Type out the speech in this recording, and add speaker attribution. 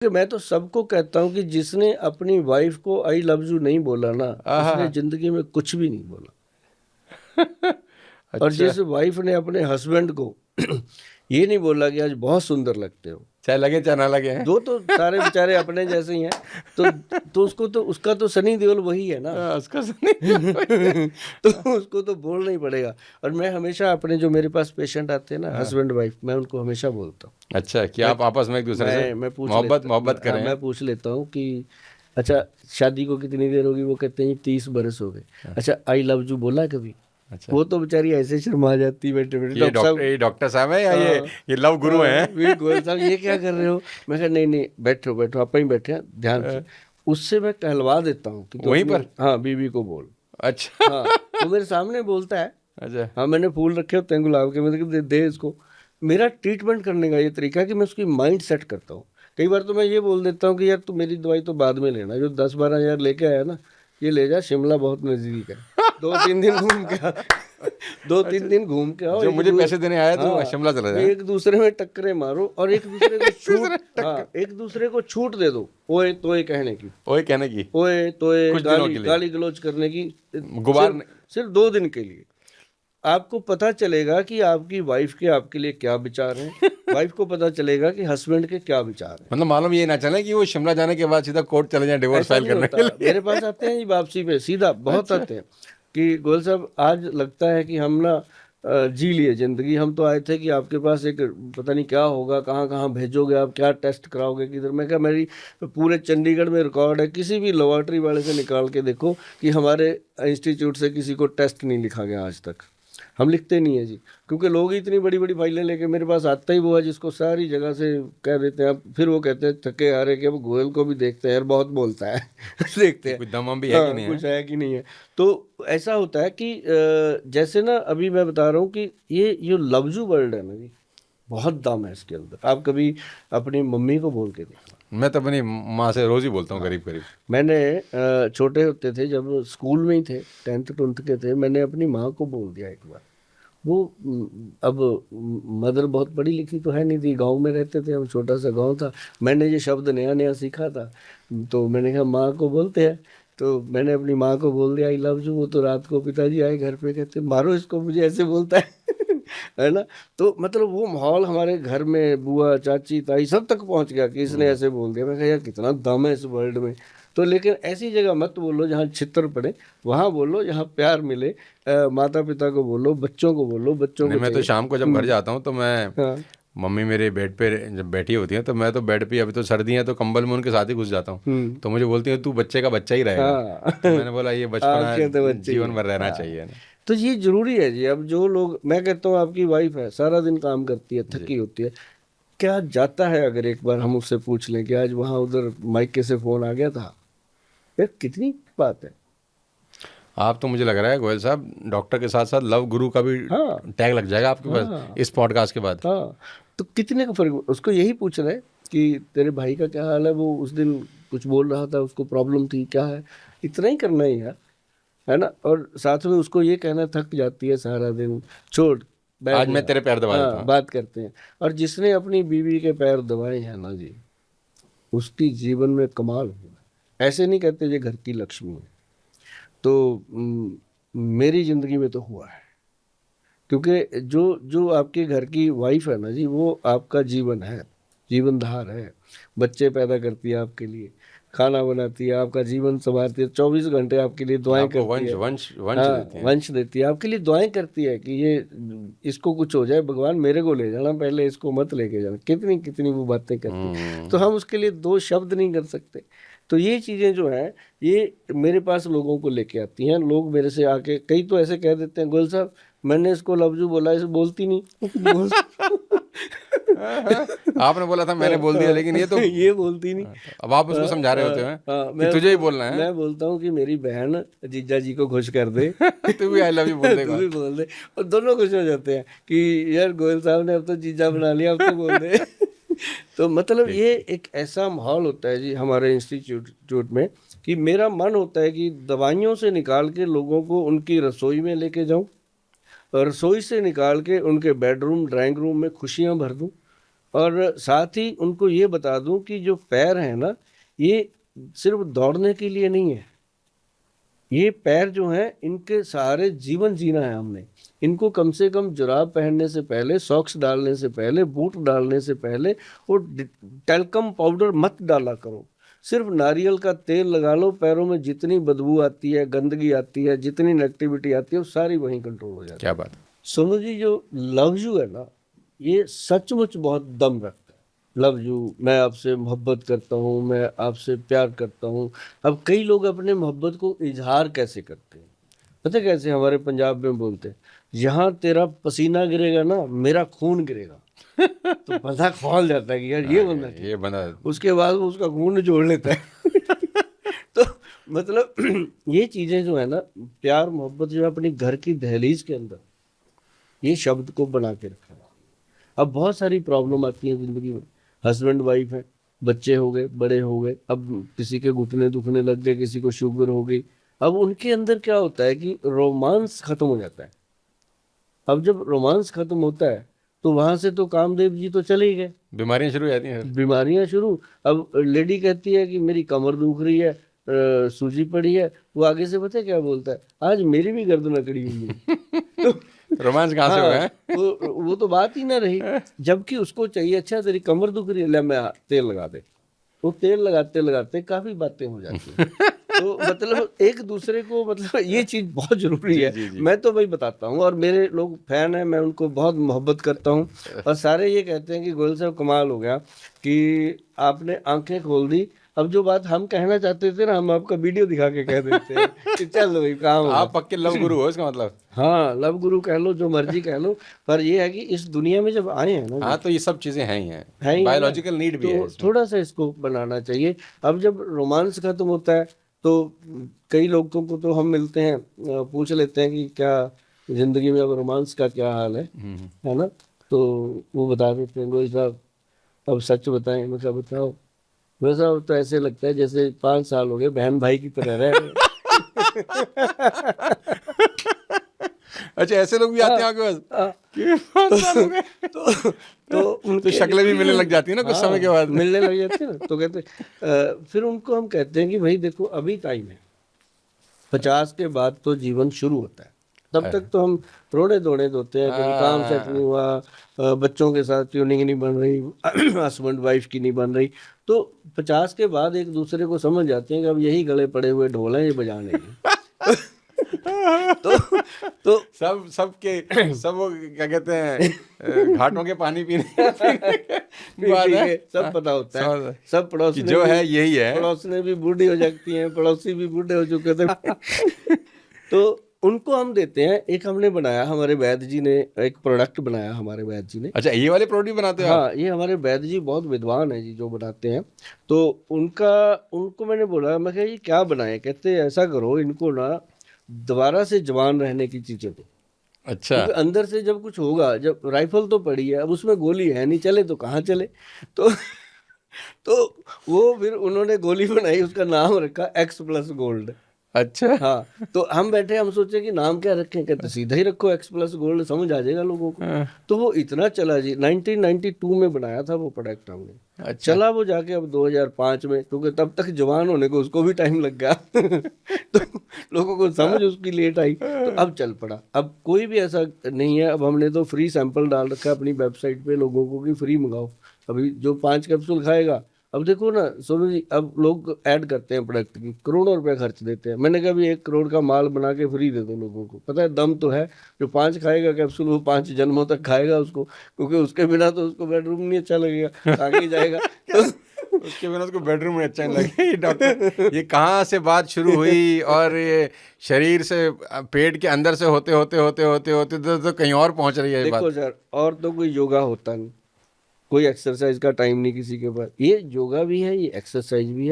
Speaker 1: कि मैं तो सबको कहता हूँ कि जिसने अपनी वाइफ को आई लव यू नहीं बोला ना, उसने जिंदगी में कुछ भी नहीं बोला। और
Speaker 2: अच्छा,
Speaker 1: जिस वाइफ ने अपने हस्बैंड को ये नहीं बोला कि आज बहुत सुंदर लगते हो,
Speaker 2: चाहे लगे चाहे ना लगे हैं।
Speaker 1: दो तो सारे बेचारे अपने जैसे ही हैं, तो उसको तो उसका तो सनी देओल वही है ना।
Speaker 2: उसका सुनी।
Speaker 1: तो उसको तो बोलना ही पड़ेगा। और मैं हमेशा अपने जो मेरे पास पेशेंट आते हैं ना, हस्बैंड वाइफ, मैं उनको हमेशा बोलता हूँ,
Speaker 2: अच्छा, कि आप आपस में एक दूसरे से
Speaker 1: मैं पूछ
Speaker 2: मोहब्बत
Speaker 1: लेता, हाँ,
Speaker 2: करें।
Speaker 1: मैं पूछ लेता हूँ कि अच्छा शादी को कितनी देर होगी, वो कहते हैं 30 बरस हो गए। अच्छा आई लव यू बोला कभी?
Speaker 2: अच्छा,
Speaker 1: वो तो बेचारी ऐसे शर्मा जाती है, बैठे बैठे,
Speaker 2: ये
Speaker 1: डॉक्टर साहब।
Speaker 2: डॉक्टर साहब है या
Speaker 1: हाँ,
Speaker 2: ये लव गुरु हैं?
Speaker 1: वीर गोयल साहब ये क्या कर रहे हो? मैं कहा नहीं नहीं, बैठो बैठो, आप ही बैठे हैं ध्यान से। उससे मैं कहलवा देता हूँ कि तो
Speaker 2: वहीं
Speaker 1: अपनी,
Speaker 2: पर?
Speaker 1: हाँ, बीवी को बोल।
Speaker 2: अच्छा।
Speaker 1: हाँ, वो मेरे सामने बोलता है।
Speaker 2: अच्छा,
Speaker 1: हाँ, मैंने फूल रखे होते हैं गुलाब के, मतलब दे इसको। मेरा ट्रीटमेंट करने का ये तरीका है कि मैं उसकी माइंड सेट करता हूँ। कई बार तो मैं ये बोल देता हूँ कि यार तू मेरी दवाई तो बाद में लेना, जो 10-12 हज़ार लेके आया ना, ये ले जा, शिमला बहुत नज़दीक है, 2-3 दिन घूम के आ। दो
Speaker 2: अच्छा,
Speaker 1: तीन दिन घूम के आओ,
Speaker 2: जो मुझे पैसे देने आया तो
Speaker 1: हाँ,
Speaker 2: शिमला चला जाए।
Speaker 1: एक दूसरे में टक्करें मारो और एक दूसरे को छूट,
Speaker 2: दूसरे
Speaker 1: हाँ, एक दूसरे को छूट दे दो, ओए तोए कहने की,
Speaker 2: वही कहने की,
Speaker 1: ओए तोए,
Speaker 2: कुछ दिनों
Speaker 1: गाली
Speaker 2: के लिए
Speaker 1: गाली गलौज करने की,
Speaker 2: गुबार
Speaker 1: सिर्फ सिर्फ 2 दिन के लिए। आपको पता चलेगा कि आपकी वाइफ के आपके लिए क्या विचार हैं, वाइफ को पता चलेगा कि हस्बैंड के क्या विचार हैं।
Speaker 2: मतलब मालूम ये ना चले कि वो शिमला जाने के बाद सीधा कोर्ट चले जाए डिवोर्स
Speaker 1: ऐसा
Speaker 2: फाइल
Speaker 1: नहीं
Speaker 2: करने
Speaker 1: होता,
Speaker 2: के लिए।
Speaker 1: मेरे पास आते हैं जी वापसी पे सीधा, बहुत
Speaker 2: अच्छा,
Speaker 1: आते हैं कि गोयल साहब आज लगता है कि हम ना जी लिए जिंदगी, हम तो आए थे कि आपके पास एक पता नहीं क्या होगा, कहाँ कहाँ भेजोगे आप, क्या टेस्ट कराओगे किधर। मैं कहा मेरी पूरे चंडीगढ़ में रिकॉर्ड है, किसी भी लेबॉर्ट्री वाले से निकाल के देखो कि हमारे इंस्टीट्यूट से किसी को टेस्ट नहीं लिखा गया आज तक। हम लिखते नहीं है जी, क्योंकि लोग ही इतनी बड़ी बड़ी फाइलें लेके मेरे पास आता ही वो है जिसको सारी जगह से कह देते हैं। अब फिर वो कहते हैं थके हारे कि अब गोयल को भी देखते हैं यार, बहुत बोलता है। देखते
Speaker 2: कि
Speaker 1: हैं,
Speaker 2: कुछ दम हम भी है कि
Speaker 1: हाँ,
Speaker 2: नहीं है।
Speaker 1: कुछ है कि नहीं है। तो ऐसा होता है कि जैसे ना अभी मैं बता रहा हूँ कि ये लफ्जू वर्ड है ना जी, बहुत दम है इसके अंदर। आप कभी अपनी मम्मी को बोल के देखो।
Speaker 2: मैं तो अपनी माँ से रोज ही बोलता हूँ करीब करीब।
Speaker 1: मैंने छोटे होते थे, जब स्कूल में ही थे, 10th 12th के थे, मैंने अपनी माँ को बोल दिया एक बार। वो अब मदर बहुत पढ़ी लिखी तो है नहीं थी, गांव में रहते थे हम, छोटा सा गांव था, मैंने ये शब्द नया नया सीखा था, तो मैंने कहा माँ को बोलते हैं। तो मैंने अपनी माँ को बोल दिया आई लव यू। वो तो रात को पिताजी आए घर पे, कहते मारो इसको, मुझे ऐसे बोलता है। है ना। तो मतलब वो माहौल हमारे घर में बुआ चाची ताई सब तक पहुंच गया कि इसने ऐसे बोल दिया। मैं कहा यार कितना दम है इस वर्ल्ड में। तो लेकिन ऐसी जगह मत बोलो जहाँ छितर पड़े, वहाँ बोलो जहाँ प्यार मिले। माता पिता को बोलो, बच्चों को बोलो, बच्चों
Speaker 2: नहीं,
Speaker 1: को
Speaker 2: मैं तो
Speaker 1: चाहिए।
Speaker 2: शाम को जब घर जाता हूँ तो मैं,
Speaker 1: हाँ,
Speaker 2: मम्मी मेरे बेड पे जब बैठी होती हैं तो मैं तो बेड पे, अभी तो सर्दी है तो कंबल में उनके साथ ही घुस जाता हूँ।
Speaker 1: हम्म,
Speaker 2: तो मुझे बोलती है तू बच्चे का बच्चा ही रहेगा।
Speaker 1: हाँ।
Speaker 2: तो मैंने बोला ये बचपना
Speaker 1: आपके तो बच्चे ही
Speaker 2: जीवन
Speaker 1: हैं।
Speaker 2: भर रहना
Speaker 1: हाँ,
Speaker 2: चाहिए ना।
Speaker 1: तो ये जरूरी है जी। अब जो लोग, मैं कहता हूँ आपकी वाइफ है, सारा दिन काम करती है,
Speaker 2: जी।
Speaker 1: थकी होती है, क्या जाता है अगर एक बार हम उससे पूछ लें कि आज वहाँ उधर माइके से फोन आ गया था, यार कितनी बात है।
Speaker 2: आप तो, मुझे लग रहा है गोयल साहब, डॉक्टर के साथ साथ लव गुरु का भी
Speaker 1: हाँ,
Speaker 2: टैग लग जाएगा आपके पास
Speaker 1: हाँ,
Speaker 2: इस पॉडकास्ट के बाद।
Speaker 1: हाँ। तो कितने का फर्क, उसको यही पूछना है कि तेरे भाई का क्या हाल है, वो उस दिन कुछ बोल रहा था, उसको प्रॉब्लम थी क्या है, इतना ही करना ही यार, है ना। और साथ में उसको ये कहना थक जाती है सारा दिन, छोड़, बैठ
Speaker 2: आज मैं
Speaker 1: जा,
Speaker 2: तेरे पैर दबा देता
Speaker 1: हाँ,
Speaker 2: हूँ।
Speaker 1: बात करते हैं। और जिसने अपनी बीवी के पैर दबाए हैं ना जी, उसकी जीवन में कमाल हुआ है। ऐसे नहीं कहते ये घर की लक्ष्मी है। तो मेरी जिंदगी में तो हुआ है, क्योंकि जो जो आपके घर की वाइफ है ना जी, वो आपका जीवन है, जीवनधार है। बच्चे पैदा करती है आपके लिए, खाना बनाती है, आपका जीवन संवारती है, 24 घंटे आपके लिए दुआएं
Speaker 2: आपको
Speaker 1: करती
Speaker 2: वंश
Speaker 1: है।
Speaker 2: वंश वंश
Speaker 1: हाँ,
Speaker 2: देते हैं।
Speaker 1: वंश देती है, आपके लिए दुआएं करती है कि ये इसको कुछ हो जाए, भगवान मेरे को ले जाना, पहले इसको मत लेके जाना, कितनी कितनी वो बातें करती है। तो हम उसके लिए दो शब्द नहीं कर सकते। तो ये चीज़ें जो हैं, ये मेरे पास लोगों को लेके आती हैं। लोग मेरे से आके, कई तो ऐसे कह देते हैं गोल साहब मैंने इसको लव यू बोला, इसे बोलती नहीं। बोल
Speaker 2: आपने बोला था, मैंने बोल दिया, लेकिन ये तो
Speaker 1: ये बोलती नहीं।
Speaker 2: तो अब आप उसको समझा रहे होते हैं
Speaker 1: हाँ,
Speaker 2: कि
Speaker 1: मैं
Speaker 2: तुझे ही
Speaker 1: उसको,
Speaker 2: बोलना है।
Speaker 1: मैं बोलता हूँ कि मेरी बहन जीजा जी को खुश कर दे।
Speaker 2: तू भी आई लव यू बोल
Speaker 1: तू
Speaker 2: देगा।
Speaker 1: भी बोल दे, और दोनों खुश हो जाते हैं कि यार गोयल साहब ने अब तो जीजा बना लिया, अब तो बोल दे। तो मतलब
Speaker 2: ठीक
Speaker 1: ये
Speaker 2: ठीक।
Speaker 1: एक ऐसा माहौल होता है जी हमारे इंस्टीट्यूट में कि मेरा मन होता है कि दवाइयों से निकाल के लोगों को उनकी रसोई में लेके जाऊं, और रसोई से निकाल के उनके बेडरूम ड्राइंग रूम में खुशियां भर दूं, और साथ ही उनको ये बता दूं कि जो पैर है ना, ये सिर्फ दौड़ने के लिए नहीं है। ये पैर जो हैं इनके सहारे जीवन जीना है हमने। इनको कम से कम जुराब पहनने से पहले, सॉक्स डालने से पहले, बूट डालने से पहले वो टैल्कम पाउडर मत डाला करो। सिर्फ नारियल का तेल लगा लो, पैरों में जितनी बदबू आती है, गंदगी आती है, जितनी नेगेटिविटी आती है, वो सारी वहीं कंट्रोल हो जाती है।
Speaker 2: क्या बात है।
Speaker 1: सोनू जी, जो लव यू है ना, ये सचमुच बहुत दम रखता है। लव यू, मैं आपसे मोहब्बत करता हूँ, मैं आपसे प्यार करता हूँ। अब कई लोग अपने मोहब्बत को इजहार कैसे करते हैं, पता है कैसे? हमारे पंजाब में बोलते हैं, यहाँ तेरा पसीना गिरेगा ना, मेरा खून गिरेगा। तो पता खोल जाता है कि यार ये बंदा ठीक
Speaker 2: ये बंदा
Speaker 1: है। उसके बाद वो उसका खून जोड़ लेता है। तो मतलब ये चीजें जो है ना, प्यार मोहब्बत जो है अपनी घर की दहलीज के अंदर ये शब्द को बना के रखा है। अब बहुत सारी प्रॉब्लम आती है जिंदगी में। हस्बैंड वाइफ है, बच्चे हो गए, बड़े हो गए, अब किसी के घुटने दुखने लग गए, किसी को शुगर हो गई। अब उनके अंदर क्या होता है कि रोमांस खत्म हो जाता है। अब जब रोमांस खत्म होता है तो वहां से तो कामदेव जी तो चले ही गए,
Speaker 2: बीमारियां शुरू हो जाती हैं।
Speaker 1: बीमारियां शुरू। अब लेडी कहती है कि मेरी कमर दुख रही है, सूजी पड़ी है, वो आगे से पता है क्या बोलता है, आज मेरी भी गर्दन अकड़ी हुई है। तो
Speaker 2: रोमांस कहाँ से
Speaker 1: हाँ,
Speaker 2: होगा है?
Speaker 1: वो तो बात ही ना रही। जबकि उसको चाहिए, अच्छा तेरी कमर दुख रही है, ले मैं तेल लगा दे। वो तेल लगाते लगाते काफी बातें हो जाती हैं। तो मतलब एक दूसरे को, मतलब ये चीज बहुत जरूरी है।
Speaker 2: जी, जी।
Speaker 1: मैं तो भाई बताता हूँ, और मेरे लोग फैन हैं, मैं उनको बहुत मोहब्बत करता हूँ। और सारे ये कहते हैं कि गोयल साहब कमाल हो गया कि आपने आंखें खोल दी। अब जो बात हम कहना चाहते थे ना, हम आपका वीडियो दिखा के कह देते हैं कि चल भाई काम होगा।
Speaker 2: आप पक्के लव गुरु हो इसका मतलब।
Speaker 1: हाँ, लव गुरु कह लो, जो मर्जी कह लो, पर ये है कि इस दुनिया में जब आए हैं ना,
Speaker 2: हाँ, तो ये सब चीजें हैं ही
Speaker 1: है
Speaker 2: हैं,
Speaker 1: ही है ना,
Speaker 2: बायोलॉजिकल नीड भी है
Speaker 1: तो
Speaker 2: इसमें।
Speaker 1: थोड़ा सा इसको बनाना चाहिए। अब जब रोमांस खत्म होता है तो कई लोगों को तो हम मिलते हैं, पूछ लेते हैं कि क्या जिंदगी में अब रोमांस का क्या हाल है ना? तो वो बता देते हैं, गोयल साहब अब सच बताएं। मैं क्या बताओ? वैसा तो ऐसे लगता है जैसे 5 साल हो गए बहन भाई की तरह रह रहे हैं।
Speaker 2: अच्छा, ऐसे लोग भी आते हैं आपके पास कि 5 साल हो गए?
Speaker 1: तो
Speaker 2: तो
Speaker 1: उनके
Speaker 2: शक्लें भी मिलने लग जाती है ना कुछ समय के बाद।
Speaker 1: मिलने लग जाते हैं ना, तो कहते फिर उनको हम कहते हैं कि भाई देखो अभी टाइम है, 50 के बाद तो जीवन शुरू होता है। तब तक तो हम रोड़े दौड़े होते हैं, कभी काम सेट नहीं हुआ, बच्चों के साथ ट्यूनिंग नहीं बन रही, हस्बैंड वाइफ की नहीं बन रही। तो 50 के बाद एक दूसरे को समझ जाते हैं कि अब यही गले पड़े हुए ढोल हैं, ये बजाने हैं। तो
Speaker 2: सब वो क्या कहते हैं, घाटों के पानी पीने बात
Speaker 1: पी
Speaker 2: है।
Speaker 1: के सब पता होता है।
Speaker 2: समझ-
Speaker 1: सब
Speaker 2: कि
Speaker 1: पड़ोसने
Speaker 2: जो
Speaker 1: भी,
Speaker 2: है यही है।
Speaker 1: पड़ोसने भी बूढ़ी हो जाती हैं, पड़ोसी भी बूढ़े हो चुके थे। तो उनको हम देते हैं। एक हमने बनाया, हमारे वैद्य जी ने एक प्रोडक्ट बनाया, हमारे वैद्य जी ने।
Speaker 2: अच्छा, ये वाले प्रोडक्ट बनाते हो आप?
Speaker 1: हाँ, ये हमारे वैद्य जी बहुत विद्वान है जी, जो बनाते हैं। तो उनको मैंने बोला, मैं कहा ये क्या बनाए? कहते ऐसा करो, इनको ना दोबारा से जवान रहने की चीजें दो।
Speaker 2: अच्छा,
Speaker 1: क्योंकि अंदर से जब कुछ होगा, जब राइफल तो पड़ी है, अब उसमें गोली है नहीं, चले तो कहाँ चले। तो तो वो फिर उन्होंने गोली बनाई, उसका नाम रखा X+Gold।
Speaker 2: अच्छा।
Speaker 1: हाँ, तो हम बैठे, हम सोचे कि नाम क्या रखें, कहते सीधा ही रखो X+Gold, समझ आ जाएगा लोगों को।
Speaker 2: हाँ,
Speaker 1: तो वो इतना चला जी, 1992 में बनाया था वो प्रोडक्ट हमने।
Speaker 2: अच्छा।
Speaker 1: चला वो जाके अब 2005 में, क्योंकि तब तक जवान होने को उसको भी टाइम लग गया। तो लोगों को समझ उसकी लेट आई, तो अब चल पड़ा। अब कोई भी ऐसा नहीं है, अब हमने तो फ्री सैंपल डाल रखा है अपनी वेबसाइट पे लोगों को कि फ्री मंगाओ। अभी जो 5 कैप्सूल खाएगा, अब देखो ना सोनू जी, अब लोग ऐड करते हैं प्रोडक्ट की, करोड़ों रुपए खर्च देते हैं। मैंने कहा भी 1 करोड़ का माल बना के फ्री दे दो लोगों को, पता है दम तो है। जो 5 खाएगा कैप्सूल, वो 5 जन्मों तक खाएगा उसको, क्योंकि उसके बिना तो उसको बेडरूम नहीं अच्छा लगेगा, आगे जाएगा। तो
Speaker 2: उसके बिना उसको बेडरूम में अच्छा नहीं लगे। ये डॉक्टर, ये कहाँ से बात शुरू हुई और ये शरीर से, पेट के अंदर से होते होते होते होते होते तो कहीं और पहुंच रही है ये बात।
Speaker 1: देखो सर, और तो कोई योगा होता नहीं, कोई एक्सरसाइज का टाइम नहीं किसी के पास। ये योगा भी है, ये एक्सरसाइज भी है,